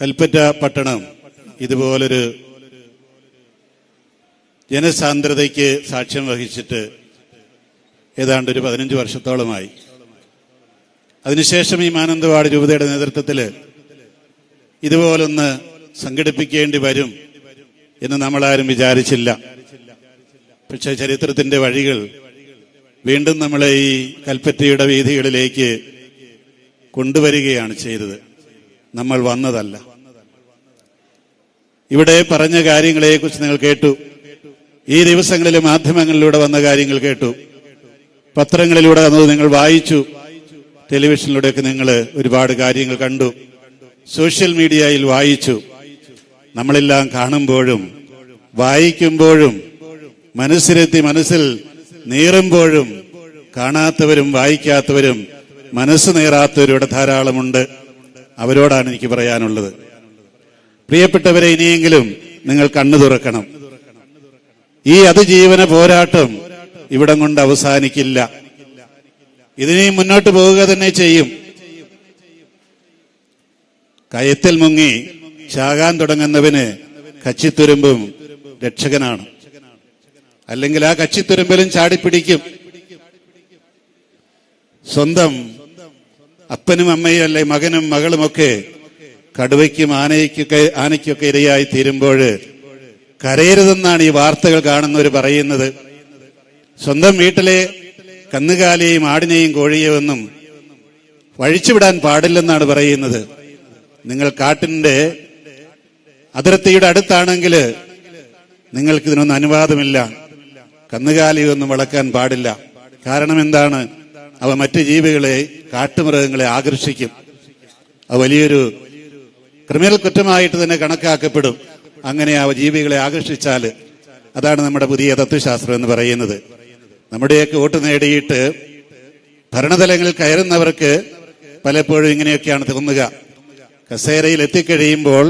കൽപ്പറ്റ പട്ടണം ഇതുപോലൊരു ജനസാന്ദ്രതയ്ക്ക് സാക്ഷ്യം വഹിച്ചിട്ട് ഏതാണ്ട് ഒരു 15 വർഷത്തോളമായി. അതിനുശേഷം ഈ മാനന്തവാടി രൂപതയുടെ നേതൃത്വത്തിൽ ഇതുപോലൊന്ന് സംഘടിപ്പിക്കേണ്ടി വരും എന്ന് നമ്മളാരും വിചാരിച്ചില്ല. പക്ഷെ ചരിത്രത്തിന്റെ വഴികൾ വീണ്ടും നമ്മളെ ഈ കൽപ്പറ്റയുടെ വീഥികളിലേക്ക് കൊണ്ടുവരികയാണ് ചെയ്തത്. നമ്മൾ വന്നതല്ല. ഇവിടെ പറഞ്ഞ കാര്യങ്ങളെക്കുറിച്ച് നിങ്ങൾ കേട്ടു. ഈ ദിവസങ്ങളിൽ മാധ്യമങ്ങളിലൂടെ വന്ന കാര്യങ്ങൾ കേട്ടു, പത്രങ്ങളിലൂടെ വന്നത് നിങ്ങൾ വായിച്ചു, ടെലിവിഷനിലൂടെയൊക്കെ നിങ്ങൾ ഒരുപാട് കാര്യങ്ങൾ കണ്ടു, സോഷ്യൽ മീഡിയയിൽ വായിച്ചു. നമ്മളെല്ലാം കാണുമ്പോഴും വായിക്കുമ്പോഴും മനസ്സിലെത്തി മനസ്സിൽ നീറുമ്പോഴും കാണാത്തവരും വായിക്കാത്തവരും മനസ്സ് നീറാത്തവരും ധാരാളമുണ്ട്. അവരോടാണ് എനിക്ക് പറയാനുള്ളത്. പ്രിയപ്പെട്ടവരെ, ഇനിയെങ്കിലും നിങ്ങൾ കണ്ണു തുറക്കണം. ഈ അതിജീവന പോരാട്ടം ഇവിടം കൊണ്ട് അവസാനിക്കില്ല. ഇതിനെയും മുന്നോട്ട് പോവുക തന്നെ ചെയ്യും. കയത്തിൽ മുങ്ങി ചാകാൻ തുടങ്ങുന്നവന് കച്ചിത്തുരുമ്പും രക്ഷകനാണ്. അല്ലെങ്കിൽ ആ കച്ചിത്തുരുമ്പിലും ചാടിപ്പിടിക്കും. സ്വന്തം അപ്പനും അമ്മയും അല്ലെ മകനും മകളുമൊക്കെ കടുവയ്ക്കും ആനയ്ക്കൊക്കെ ഇരയായി തീരുമ്പോൾ കരയരുതെന്നാണ് ഈ വാർത്തകൾ കാണുന്നവർ പറയുന്നത്. സ്വന്തം വീട്ടിലെ കന്നുകാലിയെയും ആടിനെയും കോഴിയെയൊന്നും വഴിച്ചുവിടാൻ പാടില്ലെന്നാണ് പറയുന്നത്. നിങ്ങൾ കാട്ടിന്റെ അതിർത്തിയുടെ അടുത്താണെങ്കിൽ നിങ്ങൾക്കിതിനൊന്നും അനുവാദമില്ല. കന്നുകാലിയൊന്നും വളർത്താൻ പാടില്ല. കാരണം എന്താണ്? അവ മറ്റു ജീവികളെ, കാട്ടുമൃഗങ്ങളെ ആകർഷിക്കും. അത് വലിയൊരു ക്രിമിനൽ കുറ്റമായിട്ട് തന്നെ കണക്കാക്കപ്പെടും. അങ്ങനെ ആ ജീവികളെ ആകർഷിച്ചാൽ. അതാണ് നമ്മുടെ പുതിയ തത്വശാസ്ത്രം എന്ന് പറയുന്നത്. നമ്മുടെയൊക്കെ വോട്ട് നേടിയിട്ട് ഭരണതലങ്ങളിൽ കയറുന്നവർക്ക് പലപ്പോഴും ഇങ്ങനെയൊക്കെയാണ് തോന്നുക. കസേരയിൽ എത്തിക്കഴിയുമ്പോൾ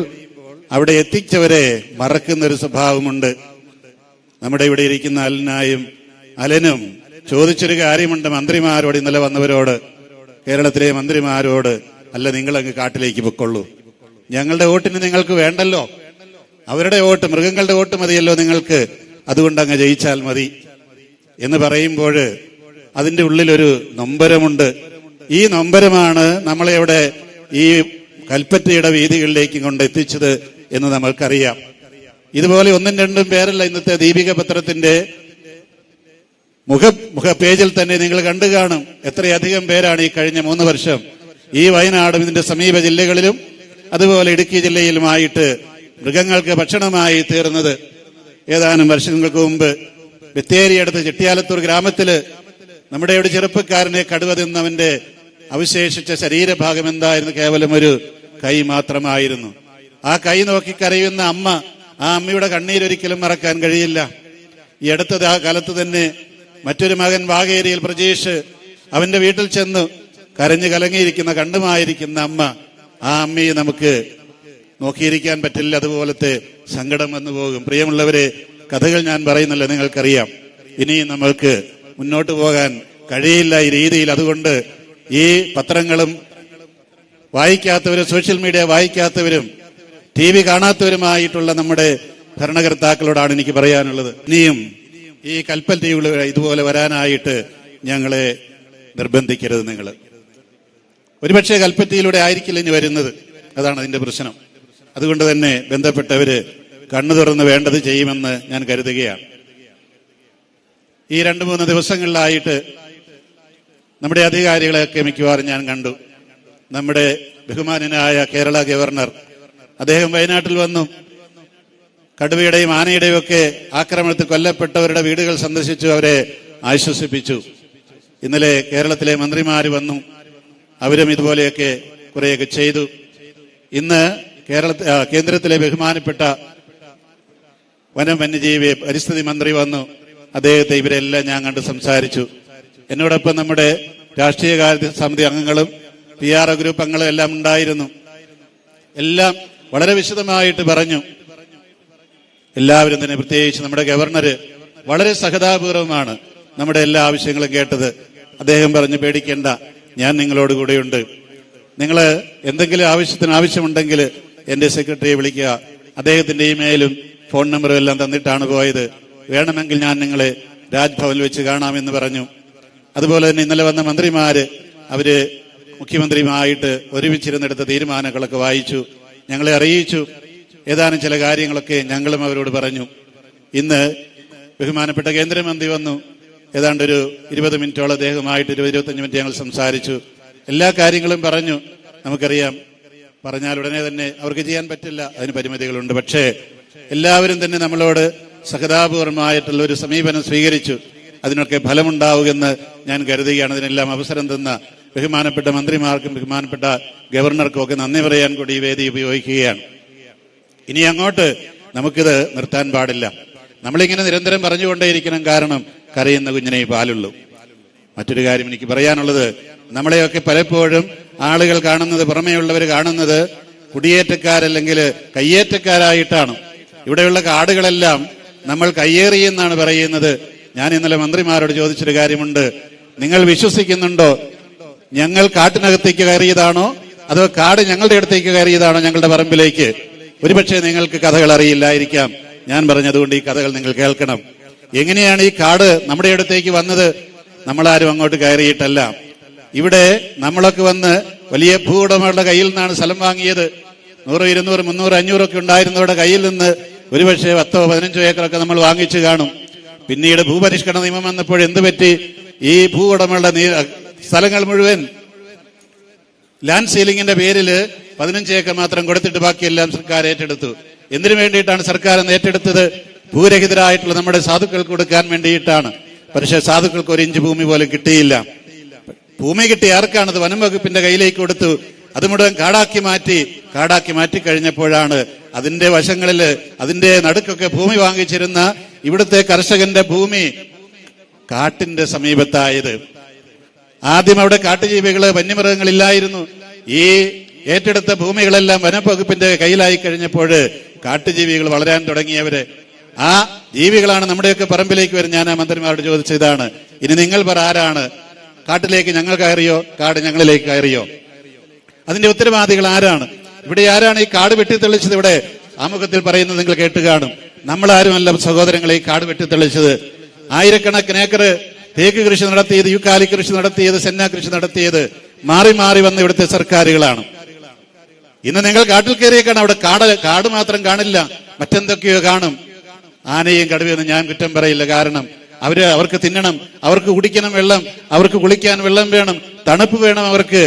അവിടെ എത്തിച്ചവരെ മറക്കുന്നൊരു സ്വഭാവമുണ്ട്. നമ്മുടെ ഇവിടെ ഇരിക്കുന്ന അലനും ചോദിച്ചൊരു കാര്യമുണ്ട് മന്ത്രിമാരോട്, ഇന്നലെ വന്നവരോട്, കേരളത്തിലെ മന്ത്രിമാരോട്. അല്ല, നിങ്ങളങ്ങ് കാട്ടിലേക്ക് പൊക്കൊള്ളൂ, ഞങ്ങളുടെ വോട്ടിന് നിങ്ങൾക്ക് വേണ്ടല്ലോ, അവരുടെ വോട്ട്, മൃഗങ്ങളുടെ വോട്ട് മതിയല്ലോ നിങ്ങൾക്ക്, അതുകൊണ്ട് അങ്ങ് ജയിച്ചാൽ മതി എന്ന് പറയുമ്പോൾ അതിന്റെ ഉള്ളിലൊരു നൊമ്പരമുണ്ട്. ഈ നൊമ്പരമാണ് നമ്മളെ ഇവിടെ ഈ കൽപ്പറ്റയുടെ വീഥികളിലേക്ക് കൊണ്ടെത്തിച്ചത് എന്ന് നമ്മൾക്കറിയാം. ഇതുപോലെ 1-2 പേരല്ല ഇന്നത്തെ ദീപിക പത്രത്തിന്റെ മുഖ പേജിൽ തന്നെ നിങ്ങൾ കണ്ടു കാണും എത്രയധികം പേരാണ് ഈ കഴിഞ്ഞ 3 വർഷം ഈ വയനാടും ഇതിന്റെ സമീപ ജില്ലകളിലും അതുപോലെ ഇടുക്കി ജില്ലയിലുമായിട്ട് മൃഗങ്ങൾക്ക് ഭക്ഷണമായി തീർന്നത്. ഏതാനും വർഷങ്ങൾക്ക് മുമ്പ് ബത്തേരിയടുത്ത് ചെട്ടിയാലത്തൂർ ഗ്രാമത്തില് നമ്മുടെ ഒരു ചെറുപ്പക്കാരനെ കടുവ തിന്നവന്റെ അവശേഷിച്ച ശരീരഭാഗം എന്തായിരുന്നു? കേവലം ഒരു കൈ മാത്രമായിരുന്നു. ആ കൈ നോക്കി കരയുന്ന അമ്മ, ആ അമ്മയുടെ കണ്ണീരൊരിക്കലും മറക്കാൻ കഴിയില്ല. ഈ അടുത്ത കാലത്ത് തന്നെ മറ്റൊരു മകൻ വാഗേരിയിൽ പ്രജീഷ്, അവന്റെ വീട്ടിൽ ചെന്ന് കരഞ്ഞു കലങ്ങിയിരിക്കുന്ന കണ്ണുമായിരിക്കുന്ന അമ്മ, ആ അമ്മയെ നമുക്ക് നോക്കിയിരിക്കാൻ പറ്റില്ല. അതുപോലത്തെ സങ്കടം വന്നു പോകും. പ്രിയമുള്ളവരെ, കഥകൾ ഞാൻ പറയുന്നില്ല, നിങ്ങൾക്കറിയാം. ഇനിയും നമ്മൾക്ക് മുന്നോട്ട് പോകാൻ കഴിയില്ല ഈ രീതിയിൽ. അതുകൊണ്ട് ഈ പത്രങ്ങളും വായിക്കാത്തവരും സോഷ്യൽ മീഡിയ വായിക്കാത്തവരും TV കാണാത്തവരുമായിട്ടുള്ള നമ്മുടെ ഭരണകർത്താക്കളോടാണ് എനിക്ക് പറയാനുള്ളത്. ഇനിയും ഈ കൽപ്പറ്റയിൽ ഇതുപോലെ വരാനായിട്ട് ഞങ്ങളെ നിർബന്ധിക്കരുത്. നിങ്ങൾ ഒരുപക്ഷെ കൽപ്പറ്റയിലൂടെ ആയിരിക്കില്ല ഇനി വരുന്നത്. അതാണ് അതിന്റെ പ്രശ്നം. അതുകൊണ്ട് തന്നെ ബന്ധപ്പെട്ടവര് കണ്ണു തുറന്ന് വേണ്ടത് ചെയ്യുമെന്ന് ഞാൻ കരുതുകയാണ്. ഈ 2-3 ദിവസങ്ങളിലായിട്ട് നമ്മുടെ അധികാരികളെയൊക്കെ മിക്കവാറും ഞാൻ കണ്ടു. നമ്മുടെ ബഹുമാനനായ കേരള ഗവർണർ, അദ്ദേഹം വയനാട്ടിൽ വന്നു. കടുവയുടെയും ആനയുടെയും ഒക്കെ ആക്രമണത്തിൽ കൊല്ലപ്പെട്ടവരുടെ വീടുകൾ സന്ദർശിച്ചു, അവരെ ആശ്വസിപ്പിച്ചു. ഇന്നലെ കേരളത്തിലെ മന്ത്രിമാര് വന്നു, അവരും ഇതുപോലെയൊക്കെ കുറെയൊക്കെ ചെയ്തു. ഇന്ന് കേന്ദ്രത്തിലെ ബഹുമാനപ്പെട്ട വനം വന്യജീവി പരിസ്ഥിതി മന്ത്രി വന്നു. അദ്ദേഹത്തെ ഇവരെല്ലാം ഞാൻ കണ്ട് സംസാരിച്ചു. എന്നോടൊപ്പം നമ്മുടെ രാഷ്ട്രീയകാര്യ സമിതി അംഗങ്ങളും PR ഗ്രൂപ്പ് അംഗങ്ങളും എല്ലാം ഉണ്ടായിരുന്നു. എല്ലാം വളരെ വിശദമായിട്ട് പറഞ്ഞു. എല്ലാവരും തന്നെ, പ്രത്യേകിച്ച് നമ്മുടെ ഗവർണർ വളരെ സഹതാപൂർവമാണ് നമ്മുടെ എല്ലാ ആവശ്യങ്ങളും കേട്ടത്. അദ്ദേഹം പറഞ്ഞു, പേടിക്കേണ്ട, ഞാൻ നിങ്ങളോട് കൂടെയുണ്ട്. നിങ്ങൾ എന്തെങ്കിലും ആവശ്യമുണ്ടെങ്കിൽ എന്റെ സെക്രട്ടറിയെ വിളിക്കുക, അദ്ദേഹത്തിന്റെ ഇമെയിലും ഫോൺ നമ്പറും എല്ലാം തന്നിട്ടാണ് പോയത്. വേണമെങ്കിൽ ഞാൻ നിങ്ങളെ രാജ്ഭവനിൽ വെച്ച് കാണാമെന്ന് പറഞ്ഞു. അതുപോലെ തന്നെ ഇന്നലെ വന്ന മന്ത്രിമാര് അവര് മുഖ്യമന്ത്രിയുമായിട്ട് ഒരുമിച്ചിരുന്നെടുത്ത തീരുമാനങ്ങളൊക്കെ വായിച്ചു, ഞങ്ങളെ അറിയിച്ചു. ഏതാനും ചില കാര്യങ്ങളൊക്കെ ഞങ്ങളും അവരോട് പറഞ്ഞു. ഇന്ന് ബഹുമാനപ്പെട്ട കേന്ദ്രമന്ത്രി വന്നു. ഏതാണ്ട് ഒരു 20 മിനിറ്റോളം അദ്ദേഹമായിട്ട് 20-25 മിനിറ്റ് ഞങ്ങൾ സംസാരിച്ചു. എല്ലാ കാര്യങ്ങളും പറഞ്ഞു. നമുക്കറിയാം, പറഞ്ഞാൽ ഉടനെ തന്നെ അവർക്ക് ചെയ്യാൻ പറ്റില്ല, അതിന് പരിമിതികളുണ്ട്. പക്ഷേ എല്ലാവരും തന്നെ നമ്മളോട് സഹതാപൂർവമായിട്ടുള്ള ഒരു സമീപനം സ്വീകരിച്ചു. അതിനൊക്കെ ഫലമുണ്ടാവുമെന്ന് ഞാൻ കരുതുകയാണ്. അതിനെല്ലാം അവസരം തന്ന ബഹുമാനപ്പെട്ട മന്ത്രിമാർക്കും ബഹുമാനപ്പെട്ട ഗവർണർക്കും ഒക്കെ നന്ദി പറയാൻ കൂടി ഈ വേദി ഉപയോഗിക്കുകയാണ്. ഇനി അങ്ങോട്ട് നമുക്കിത് നിർത്താൻ പാടില്ല. നമ്മളിങ്ങനെ നിരന്തരം പറഞ്ഞുകൊണ്ടേയിരിക്കണം. കാരണം കരയുന്ന കുഞ്ഞിനെ പാലുള്ളൂ. മറ്റൊരു കാര്യം എനിക്ക് പറയാനുള്ളത്, നമ്മളെയൊക്കെ പലപ്പോഴും ആളുകൾ കാണുന്നത്, പുറമേയുള്ളവർ കാണുന്നത് കുടിയേറ്റക്കാരല്ലെങ്കിൽ കയ്യേറ്റക്കാരായിട്ടാണ്. ഇവിടെയുള്ള കാടുകളെല്ലാം നമ്മൾ കയ്യേറിയെന്നാണ് പറയുന്നത്. ഞാൻ ഇന്നലെ മന്ത്രിമാരോട് ചോദിച്ചൊരു കാര്യമുണ്ട്, നിങ്ങൾ വിശ്വസിക്കുന്നുണ്ടോ ഞങ്ങൾ കാട്ടിനകത്തേക്ക് കയറിയതാണോ അതോ കാട് ഞങ്ങളുടെ അടുത്തേക്ക് കയറിയതാണോ ഞങ്ങളുടെ പറമ്പിലേക്ക്? ഒരുപക്ഷെ നിങ്ങൾക്ക് കഥകൾ അറിയില്ലായിരിക്കാം. ഞാൻ പറഞ്ഞതുകൊണ്ട് ഈ കഥകൾ നിങ്ങൾ കേൾക്കണം. എങ്ങനെയാണ് ഈ കാട് നമ്മുടെ അടുത്തേക്ക് വന്നത്? നമ്മളാരും അങ്ങോട്ട് കയറിയിട്ടല്ല. ഇവിടെ നമ്മളൊക്കെ വന്ന് വലിയ ഭൂവുടമകളുടെ കയ്യിൽ നിന്നാണ് സ്ഥലം വാങ്ങിയത്. 100, 200, 300, 500 ഒക്കെ ഉണ്ടായിരുന്നവരുടെ കയ്യിൽ നിന്ന് ഒരുപക്ഷെ 10, 15 ഏക്കറൊക്കെ നമ്മൾ വാങ്ങിച്ചു കാണും. പിന്നീട് ഭൂപരിഷ്കരണ നിയമം വന്നപ്പോൾ എന്ത് പറ്റി? ഈ ഭൂവുടമകളുടെ സ്ഥലങ്ങൾ മുഴുവൻ ലാൻഡ് സീലിംഗിന്റെ പേരിൽ 15 ഏക്കർ മാത്രം കൊടുത്തിട്ട് ബാക്കിയെല്ലാം സർക്കാർ ഏറ്റെടുത്തു. എന്തിനു വേണ്ടിയിട്ടാണ് സർക്കാർ ഏറ്റെടുത്തത്? ഭൂരഹിതരായിട്ടുള്ള നമ്മുടെ സാധുക്കൾക്ക് കൊടുക്കാൻ വേണ്ടിയിട്ടാണ്. പക്ഷെ സാധുക്കൾക്ക് 1 ഇഞ്ച് ഭൂമി പോലും കിട്ടിയില്ല. ഭൂമി കിട്ടി ആർക്കാണത്? വനം വകുപ്പിന്റെ കയ്യിലേക്ക് കൊടുത്തു. അത് മുഴുവൻ കാടാക്കി മാറ്റി കഴിഞ്ഞപ്പോഴാണ് അതിന്റെ വശങ്ങളിൽ, അതിന്റെ നടുക്കൊക്കെ ഭൂമി വാങ്ങിച്ചിരുന്ന ഇവിടുത്തെ കർഷകന്റെ ഭൂമി കാട്ടിന്റെ സമീപത്തായത്. ആദ്യം അവിടെ കാട്ടുജീവികള്, വന്യമൃഗങ്ങളില്ലായിരുന്നു. ഈ ഏറ്റെടുത്ത ഭൂമികളെല്ലാം വനംവകുപ്പിന്റെ കയ്യിലായി കഴിഞ്ഞപ്പോൾ കാട്ടുജീവികൾ വളരാൻ തുടങ്ങിയവര്. ആ ജീവികളാണ് നമ്മുടെയൊക്കെ പറമ്പിലേക്ക് വരും. ഞാൻ ആ മന്ത്രിമാരോട് ചോദിച്ചതാണ്, ഇനി നിങ്ങൾ പറ, ആരാണ് കാട്ടിലേക്ക് ഞങ്ങൾ കയറിയോ കാട് ഞങ്ങളിലേക്ക് കയറിയോ? അതിന്റെ ഉത്തരവാദികൾ ആരാണ്? ഇവിടെ ആരാണ് ഈ കാട് വെട്ടിത്തെളിച്ചത്? ഇവിടെ ആമുഖത്തിൽ പറയുന്നത് നിങ്ങൾ കേട്ട് കാണും. നമ്മളാരുമല്ല സഹോദരങ്ങളെ ഈ കാട് വെട്ടിത്തെളിച്ചത്. ആയിരക്കണക്കിന് ഏക്കർ തേക്ക് കൃഷി നടത്തിയത്, യൂക്കാലി കൃഷി നടത്തിയത്, സെന്ന കൃഷി നടത്തിയത് മാറി മാറി വന്ന ഇവിടുത്തെ സർക്കാരുകളാണ്. ഇന്ന് നിങ്ങൾ കാട്ടിൽ കയറിയേക്കാണ്. അവിടെ കാട് മാത്രം കാണില്ല, മറ്റെന്തൊക്കെയോ കാണും. ആനയും കടുവയൊന്നും ഞാൻ കുറ്റം പറയില്ല. കാരണം അവർക്ക് തിന്നണം, അവർക്ക് കുടിക്കണം വെള്ളം, അവർക്ക് കുളിക്കാൻ വെള്ളം വേണം, തണുപ്പ് വേണം അവർക്ക്.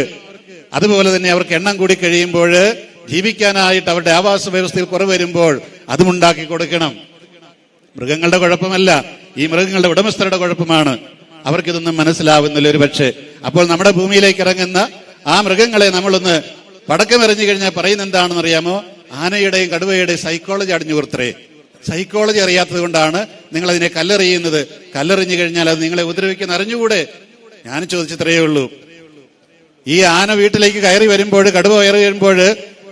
അതുപോലെ തന്നെ അവർക്ക് എണ്ണം കൂടി കഴിയുമ്പോൾ ജീവിക്കാനായിട്ട് അവരുടെ ആവാസ വ്യവസ്ഥയിൽ കുറവ് വരുമ്പോൾ അതും ഉണ്ടാക്കി കൊടുക്കണം. മൃഗങ്ങളുടെ കുഴപ്പമല്ല, ഈ മൃഗങ്ങളുടെ ഉടമസ്ഥരുടെ കുഴപ്പമാണ്. അവർക്കിതൊന്നും മനസ്സിലാവുന്നില്ല ഒരു പക്ഷേ. അപ്പോൾ നമ്മുടെ ഭൂമിയിലേക്ക് ഇറങ്ങുന്ന ആ മൃഗങ്ങളെ നമ്മളൊന്ന് പടക്കമെറിഞ്ഞു കഴിഞ്ഞാൽ പറയുന്ന എന്താണെന്ന് അറിയാമോ? ആനയുടെയും കടുവയുടെയും സൈക്കോളജി അടിഞ്ഞു കൊടുത്തേ. സൈക്കോളജി അറിയാത്തത് കൊണ്ടാണ് നിങ്ങൾ അതിനെ കല്ലെറിയുന്നത്. കല്ലെറിഞ്ഞു കഴിഞ്ഞാൽ അത് നിങ്ങളെ ഉപദ്രവിക്കുന്ന അറിഞ്ഞുകൂടെ? ഞാൻ ചോദിച്ചത്രയേ ഉള്ളൂ. ഈ ആന വീട്ടിലേക്ക് കയറി വരുമ്പോൾ, കടുവ കയറി വരുമ്പോൾ,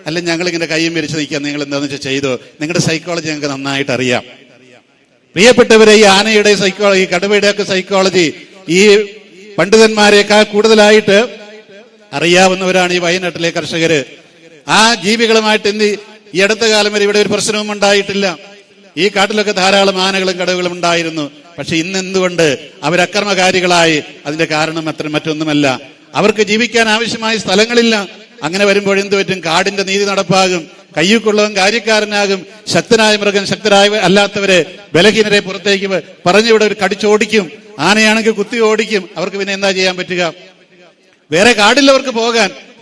അല്ല ഞങ്ങളിങ്ങനെ കയ്യും വിരിച്ച് നിൽക്കാൻ നിങ്ങൾ എന്താണെന്ന് വെച്ചാൽ ചെയ്തോ? നിങ്ങളുടെ സൈക്കോളജി ഞങ്ങൾക്ക് നന്നായിട്ട് അറിയാം. പ്രിയപ്പെട്ടവരെ, ഈ ആനയുടെ സൈക്കോളജി, കടുവയുടെ ഒക്കെ സൈക്കോളജി ഈ പണ്ഡിതന്മാരെക്കാൾ കൂടുതലായിട്ട് അറിയാവുന്നവരാണ് ഈ വയനാട്ടിലെ കർഷകര്. ആ ജീവികളുമായിട്ട് ഈ അടുത്ത കാലം വരെ ഇവിടെ ഒരു പ്രശ്നവും ഉണ്ടായിട്ടില്ല. ഈ കാട്ടിലൊക്കെ ധാരാളം ആനകളും കടുവകളും ഉണ്ടായിരുന്നു. പക്ഷെ ഇന്ന് എന്തുകൊണ്ട് അവരക്രമകാരികളായി? അതിന്റെ കാരണം മറ്റൊന്നുമല്ല, അവർക്ക് ജീവിക്കാൻ ആവശ്യമായ സ്ഥലങ്ങളില്ല. അങ്ങനെ വരുമ്പോൾ എന്ത് പറ്റും? കാടിന്റെ നീതി നടപ്പാകും, കയ്യൂക്കുള്ളവൻ കാര്യക്കാരനാകും, ശക്തനായ മൃഗം ശക്തരായ അല്ലാത്തവരെ, ബലഹീനരെ പുറത്തേക്ക് പറഞ്ഞിവിടെ ഒരു കടിച്ചോടിക്കും. ആനയാണെങ്കിൽ കുത്തി ഓടിക്കും. അവർക്ക് പിന്നെ എന്താ ചെയ്യാൻ പറ്റുക? വേറെ കാടില്ലവർക്ക്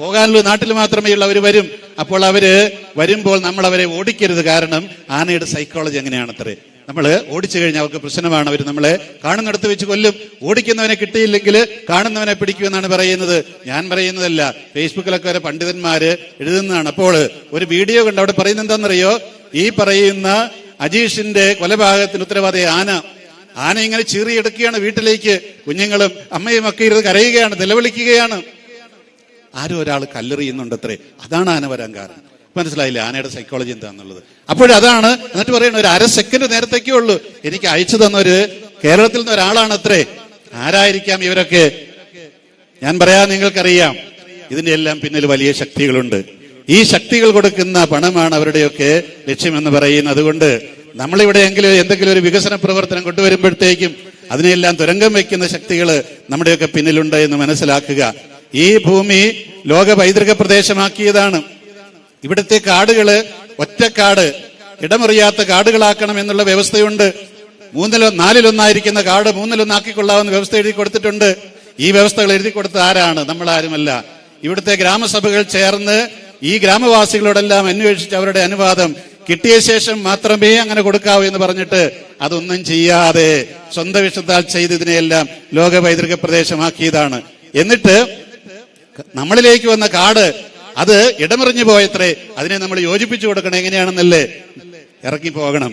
പോകാനുള്ള നാട്ടിൽ മാത്രമേ ഉള്ള അവർ വരും. അപ്പോൾ അവര് വരുമ്പോൾ നമ്മൾ അവരെ ഓടിക്കരുത്. കാരണം ആനയുടെ സൈക്കോളജി എങ്ങനെയാണത്രേ, നമ്മൾ ഓടിച്ചു കഴിഞ്ഞാൽ അവർക്ക് പ്രശ്നമാണ്. അവർ നമ്മളെ കാണുന്നിടത്ത് വെച്ച് കൊല്ലും. ഓടിക്കുന്നവനെ കിട്ടിയില്ലെങ്കിൽ കാണുന്നവനെ പിടിക്കുമെന്നാണ് പറയുന്നത്. ഞാൻ പറയുന്നതല്ല, ഫേസ്ബുക്കിലൊക്കെ വരെ പണ്ഡിതന്മാര് എഴുതുന്നതാണ്. അപ്പോൾ ഒരു വീഡിയോ കണ്ട് അവിടെ പറയുന്നത് എന്താണെന്നറിയോ? ഈ പറയുന്ന അജീഷിന്റെ കൊലപാതകത്തിന് ഉത്തരവാദി ആന ഇങ്ങനെ ചീറിയെടുക്കുകയാണ് വീട്ടിലേക്ക്. കുഞ്ഞുങ്ങളും അമ്മയും ഒക്കെ ഇരുന്ന് കരയുകയാണ്, നിലവിളിക്കുകയാണ്. ആരും ഒരാൾ കല്ലെറിയുന്നുണ്ടത്രേ. അതാണ് ആന വരാൻ കാരണം. മനസ്സിലായില്ലേ ആനയുടെ സൈക്കോളജി എന്താന്നുള്ളത്? അപ്പോഴതാണ് എന്നിട്ട് പറയണ ഒരു 1/2 സെക്കൻഡ് നേരത്തേക്കേ ഉള്ളൂ. എനിക്ക് അയച്ചു തന്നൊരു കേരളത്തിൽ നിന്ന് ഒരാളാണ് അത്രേ. ആരായിരിക്കാം ഇവരൊക്കെ? ഞാൻ പറയാൻ നിങ്ങൾക്കറിയാം, ഇതിന്റെ എല്ലാം പിന്നിൽ വലിയ ശക്തികളുണ്ട്. ഈ ശക്തികൾ കൊടുക്കുന്ന പണമാണ് അവരുടെയൊക്കെ ലക്ഷ്യമെന്ന് പറയുന്നത്. അതുകൊണ്ട് നമ്മളിവിടെയെങ്കിലും എന്തെങ്കിലും ഒരു വികസന പ്രവർത്തനം കൊണ്ടുവരുമ്പോഴത്തേക്കും അതിനെല്ലാം തുരങ്കം വയ്ക്കുന്ന ശക്തികൾ നമ്മുടെയൊക്കെ പിന്നിലുണ്ട് എന്ന് മനസ്സിലാക്കുക. ഈ ഭൂമി ലോക പൈതൃക പ്രദേശമാക്കിയതാണ്. ഇവിടുത്തെ കാടുകള് ഒറ്റക്കാട്, ഇടമറിയാത്ത കാടുകളാക്കണം എന്നുള്ള വ്യവസ്ഥയുണ്ട്. 4/1 കാട് 3/1 വ്യവസ്ഥ എഴുതി കൊടുത്തിട്ടുണ്ട്. ഈ വ്യവസ്ഥകൾ എഴുതി കൊടുത്ത ആരാണ്? നമ്മളാരുമല്ല. ഇവിടുത്തെ ഗ്രാമസഭകൾ ചേർന്ന് ഈ ഗ്രാമവാസികളോടെല്ലാം അന്വേഷിച്ച് അവരുടെ അനുവാദം കിട്ടിയ ശേഷം മാത്രമേ അങ്ങനെ കൊടുക്കാവൂ എന്ന് പറഞ്ഞിട്ട് അതൊന്നും ചെയ്യാതെ സ്വന്തം ഇഷ്ടത്താൽ ചെയ്ത് ഇതിനെയെല്ലാം ലോക പൈതൃക പ്രദേശമാക്കിയതാണ്. എന്നിട്ട് നമ്മളിലേക്ക് വന്ന കാട് അത് ഇടമറിഞ്ഞു പോയത്രേ. അതിനെ നമ്മൾ യോജിപ്പിച്ചു കൊടുക്കണം. എങ്ങനെയാണെന്നല്ലേ? ഇറക്കി പോകണം.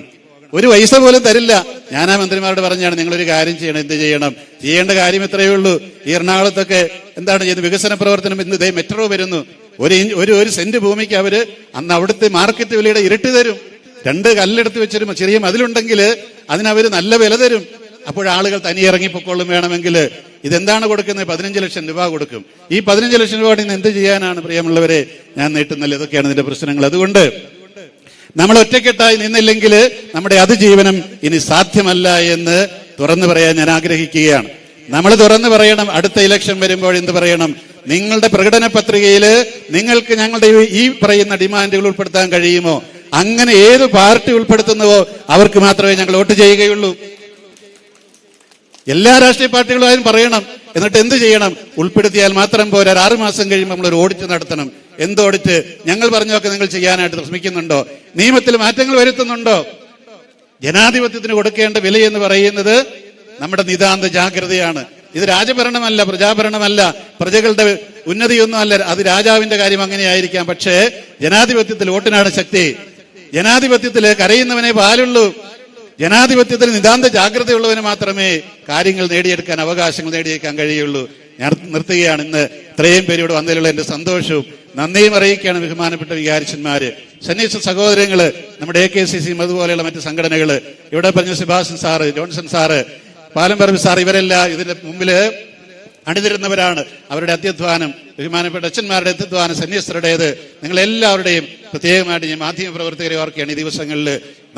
ഒരു പൈസ പോലും തരില്ല. ഞാൻ ആ മന്ത്രിമാരോട് പറഞ്ഞാണ്, നിങ്ങളൊരു കാര്യം ചെയ്യണം. എന്ത് ചെയ്യണം? ചെയ്യേണ്ട കാര്യം ഇത്രയേ ഉള്ളൂ. ഈ എറണാകുളത്തൊക്കെ എന്താണ് ചെയ്യുന്നത്? വികസന പ്രവർത്തനം. ഇന്ന് ഇതേ മെട്രോ വരുന്നു. ഒരു സെന്റ് ഭൂമിക്ക് അവര് അന്ന് അവിടുത്തെ മാർക്കറ്റ് വിലയുടെ ഇരട്ടി തരും. 2 കല്ലെടുത്ത് വെച്ചൊരു ചെറിയ മതിലുണ്ടെങ്കിൽ അതിനവര് നല്ല വില തരും. അപ്പോഴാളുകൾ തനിയെ ഇറങ്ങിപ്പൊക്കോളും. വേണമെങ്കിൽ ഇതെന്താണ് കൊടുക്കുന്നത്? 15 ലക്ഷം രൂപ കൊടുക്കും. ഈ 15 ലക്ഷം രൂപ ഇന്ന് എന്ത് ചെയ്യാനാണ് പ്രിയമുള്ളവരെ ഞാൻ നീട്ടുന്നില്ല. ഇതൊക്കെയാണ് ഇതിന്റെ പ്രശ്നങ്ങൾ. അതുകൊണ്ട് നമ്മൾ ഒറ്റക്കെട്ടായി നിന്നില്ലെങ്കിൽ നമ്മുടെ അതിജീവനം ഇനി സാധ്യമല്ല എന്ന് തുറന്നു പറയാൻ ഞാൻ ആഗ്രഹിക്കുകയാണ്. നമ്മൾ തുറന്നു പറയണം. അടുത്ത ഇലക്ഷൻ വരുമ്പോൾ എന്ത് പറയണം? നിങ്ങളുടെ പ്രകടന പത്രികയിൽ നിങ്ങൾക്ക് ഞങ്ങളുടെ ഈ പറയുന്ന ഡിമാൻഡുകൾ ഉൾപ്പെടുത്താൻ കഴിയുമോ? അങ്ങനെ ഏത് പാർട്ടി ഉൾപ്പെടുത്തുന്നുവോ അവർക്ക് മാത്രമേ ഞങ്ങൾ വോട്ട് ചെയ്യുകയുള്ളൂ. എല്ലാ രാഷ്ട്രീയ പാർട്ടികളും പറയണം. എന്നിട്ട് എന്ത് ചെയ്യണം? ഉൾപ്പെടുത്തിയാൽ മാത്രം പോരാ. 6 മാസം കഴിയുമ്പോൾ നമ്മളൊരു ഓഡിറ്റ് നടത്തണം. എന്ത് ഓഡിറ്റ്? ഞങ്ങൾ പറഞ്ഞൊക്കെ നിങ്ങൾ ചെയ്യാനായിട്ട് ശ്രമിക്കുന്നുണ്ടോ? നിയമത്തിൽ മാറ്റങ്ങൾ വരുത്തുന്നുണ്ടോ? ജനാധിപത്യത്തിന് കൊടുക്കേണ്ട വില എന്ന് പറയുന്നത് നമ്മുടെ നിതാന്ത ജാഗ്രതയാണ്. ഇത് രാജഭരണമല്ല, പ്രജാഭരണമല്ല, പ്രജകളുടെ ഉന്നതിയൊന്നും അല്ല. അത് രാജാവിന്റെ കാര്യം അങ്ങനെയായിരിക്കാം. പക്ഷേ ജനാധിപത്യത്തിൽ വോട്ടിനാണ് ശക്തി. ജനാധിപത്യത്തിൽ കരയുന്നവനെ പാലുള്ളൂ. ജനാധിപത്യത്തിൽ നിതാന്ത ജാഗ്രതയുള്ളവന് മാത്രമേ കാര്യങ്ങൾ നേടിയെടുക്കാൻ, അവകാശങ്ങൾ നേടിയെടുക്കാൻ കഴിയുള്ളൂ. ഞാൻ നിർത്തുകയാണ്. ഇന്ന് ഇത്രയും പേരോട് വന്നതിലുള്ള എന്റെ സന്തോഷവും നന്ദിയും അറിയിക്കുകയാണ്. ബഹുമാനപ്പെട്ട വികാരിച്ചന്മാര്, സന്യാസ സഹോദരങ്ങള്, നമ്മുടെ AKCC അതുപോലെയുള്ള മറ്റ് സംഘടനകള്, ഇവിടെ പറഞ്ഞ Subhashan sir, Johnson sir, Palamparambu sir, ഇവരെല്ലാം ഇതിന്റെ മുമ്പില് അണിനിരുന്നവരാണ്. അവരുടെ അത്യധ്വാനം, ബഹുമാനപ്പെട്ട അച്ഛന്മാരുടെ അത്യധ്വാനം, സന്യസ്തരുടേത്, നിങ്ങളെല്ലാവരുടെയും പ്രത്യേകമായിട്ട് ഞാൻ മാധ്യമ പ്രവർത്തകരെ ഓർക്കുകയാണ്. ഈ ദിവസങ്ങളിൽ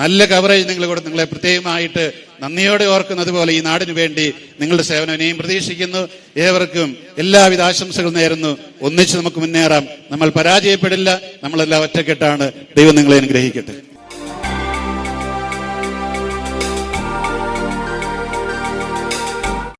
നല്ല കവറേജ് നിങ്ങൾ കൊടുത്ത് നിങ്ങളെ പ്രത്യേകമായിട്ട് നന്ദിയോടെ ഓർക്കുന്നത് പോലെ ഈ നാടിനു വേണ്ടി നിങ്ങളുടെ സേവനം ഇനിയും പ്രതീക്ഷിക്കുന്നു. ഏവർക്കും എല്ലാവിധ ആശംസകൾ നേരുന്നു. ഒന്നിച്ച് നമുക്ക് മുന്നേറാം. നമ്മൾ പരാജയപ്പെടില്ല. നമ്മളെല്ലാം ഒറ്റക്കെട്ടാണ്. ദൈവം നിങ്ങളെ അനുഗ്രഹിക്കട്ടെ.